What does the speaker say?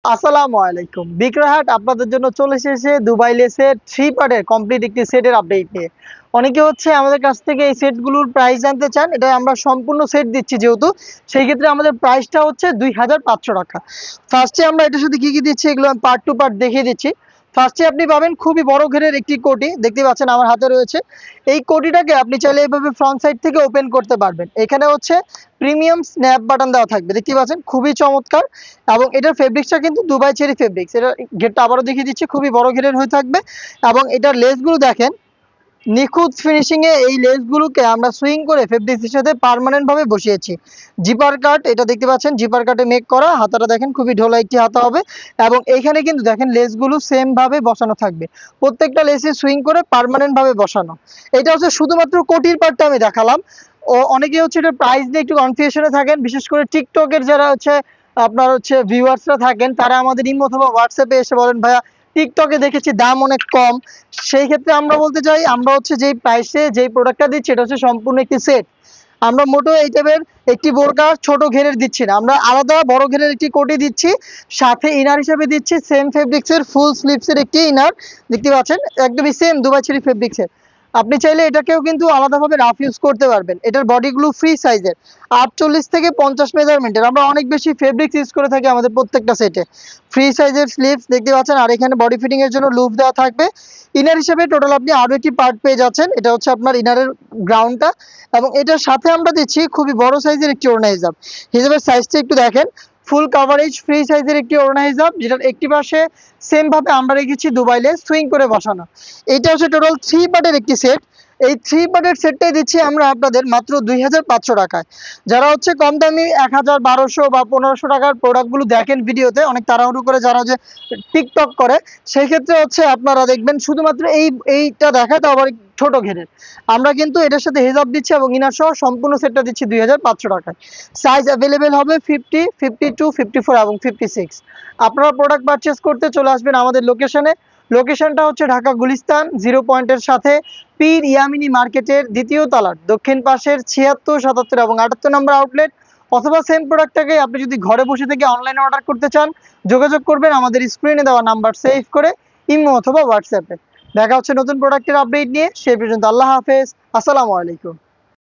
আসসালামু আলাইকুম। বিক্রয়হাট আপনাদের জন্য চলে এসেছে দুবাই লেসের 3 পার্টের কমপ্লিট একটি সেটের আপডেট নিয়ে। অনেকে হচ্ছে আমাদের কাছ থেকে এই সেটগুলোর প্রাইস জানতে চান। এটা আমরা সম্পূর্ণ সেট দিচ্ছি যেহেতু, সেই ক্ষেত্রে আমাদের প্রাইসটা হচ্ছে ৳২,৫০০। ফার্স্টে আমরা এটার সাথে কি দিচ্ছি এগুলো আমি পার্ট টু পার্ট দেখিয়ে দিচ্ছি। ফার্স্টে আপনি পাবেন খুবই বড় ঘেরের একটি কোটি, দেখতে পাচ্ছেন আমার হাতে রয়েছে। এই কোটিটাকে আপনি চাইলে এভাবে ফ্রন্ট সাইড থেকে ওপেন করতে পারবেন। এখানে হচ্ছে প্রিমিয়াম স্ন্যাপ বাটন দেওয়া থাকবে, দেখতে পাচ্ছেন খুবই চমৎকার। এবং এটার ফেব্রিক্সটা কিন্তু দুবাই চেরি ফেব্রিক্স। এটা ঘেরটা আবারও দেখিয়ে দিচ্ছি, খুবই বড় ঘেরের হয়ে থাকবে। এবং এটার লেসগুলো দেখেন নিখুঁত ফিনিশিং এ, এই লেসগুলোকে আমরা সুইং করে ফেব্রিক্সের সাথে পার্মানেন্ট ভাবে বসিয়েছি। জিপার কাট এটা দেখতে পাচ্ছেন, জিপার কাটে মেক করা। হাতাটা দেখেন খুবই ঢোলা একটি হাতা হবে। এবং এইখানে কিন্তু দেখেন লেসগুলো সেম ভাবে বসানো থাকবে, প্রত্যেকটা লেসে সুইং করে পার্মানেন্ট ভাবে বসানো। এটা হচ্ছে শুধুমাত্র কোটির পার্টটা আমি দেখালাম। ও অনেকে হচ্ছে এটা প্রাইস নিয়ে একটু কনফিউশনে থাকেন, বিশেষ করে টিকটকের যারা হচ্ছে আপনার হচ্ছে ভিউয়ার্সরা থাকেন, তারা আমাদের ইমো অথবা হোয়াটসঅ্যাপে এসে বলেন ভাইয়া টিকটকে দেখেছি দাম অনেক কম। সেই ক্ষেত্রে আমরা বলতে চাই, আমরা হচ্ছে যেই প্রাইসে যেই প্রোডাক্টটা দিচ্ছি এটা হচ্ছে সম্পূর্ণ একটি সেট। আমরা মোটো এই টাইপের একটি বোরকা ছোট ঘেরের দিচ্ছি না, আমরা আলাদা বড় ঘেরের একটি কোটি দিচ্ছি। সাথে ইনার হিসেবে দিচ্ছি সেম ফেব্রিক্সের ফুল স্লিভসের একটি ইনার, দেখতে পাচ্ছেন একদমই সেম দুবাই চেরি ফেব্রিক্সের। আপনি চাইলে এটাকেও কিন্তু আলাদাভাবে রাফ ইউজ করতে পারবেন। এটার বডিগুলো ফ্রি সাইজের, 48 থেকে 50 মেজারমেন্টের। আমরা অনেক বেশি ফেব্রিক্স ইউজ করে থাকি আমাদের প্রত্যেকটা সেটে। ফ্রি সাইজের স্লিভস দেখতে পাচ্ছেন, আর এখানে বডি ফিটিং এর জন্য লুপ দেওয়া থাকবে। ইনার হিসেবে টোটাল আপনি আরো একটি পার্ট পেয়ে যাচ্ছেন, এটা হচ্ছে আপনার ইনারের গ্রাউন্ডটা। এবং এটার সাথে আমরা দিচ্ছি খুবই বড় সাইজের একটি ওড়না হিজাব। হিজাবের সাইজটা একটু দেখেন, ফুল কাভারেজ ফ্রি সাইজের একটি ওড়না হিজাব, যেটার একটি পাশে সেম ভাবে আমরা রেখেছি দুবাই লেস সুইং করে বসানো। এটা হচ্ছে টোটাল 3 পার্টের একটি সেট। এই 3 পার্টের সেটটাই দিচ্ছি আমরা আপনাদের মাত্র ২,৫০০ টাকায়। যারা হচ্ছে কম দামি ১,০০০, ১,২০০ বা ১৫০০ টাকার প্রোডাক্টগুলো দেখেন ভিডিওতে অনেক তাড়াহুড়ো করে, যারা যে টিকটক করে, সেই ক্ষেত্রে হচ্ছে আপনারা দেখবেন শুধুমাত্র এইটা দেখায়, তো আবার ছোট ঘেরের। আমরা কিন্তু এটার সাথে হিজাব দিচ্ছি এবং ইনার সহ সম্পূর্ণ সেটটা দিচ্ছি ২,৫০০ টাকায়। সাইজ অ্যাভেলেবেল হবে 50, 52, 54 এবং 56। আপনারা প্রোডাক্ট পারচেস করতে চলে আসবেন আমাদের লোকেশনে। লোকেশনটা হচ্ছে ঢাকা গুলিস্তান 0 পয়েন্টের সাথে পীর ইয়ামিনী মার্কেটের দ্বিতীয় তলার দক্ষিণ পাশের ৭৬, ৭৭ এবং ৭৮ নম্বর আউটলেট। অথবা সেম প্রোডাক্টটাকে আপনি যদি ঘরে বসে থেকে অনলাইনে অর্ডার করতে চান, যোগাযোগ করবেন আমাদের স্ক্রিনে দেওয়া নাম্বার সেভ করে ইমো অথবা হোয়াটসঅ্যাপে। দেখা হচ্ছে নতুন প্রোডাক্টের আপডেট নিয়ে, সেই পর্যন্ত আল্লাহ হাফেজ, আসসালামু আলাইকুম।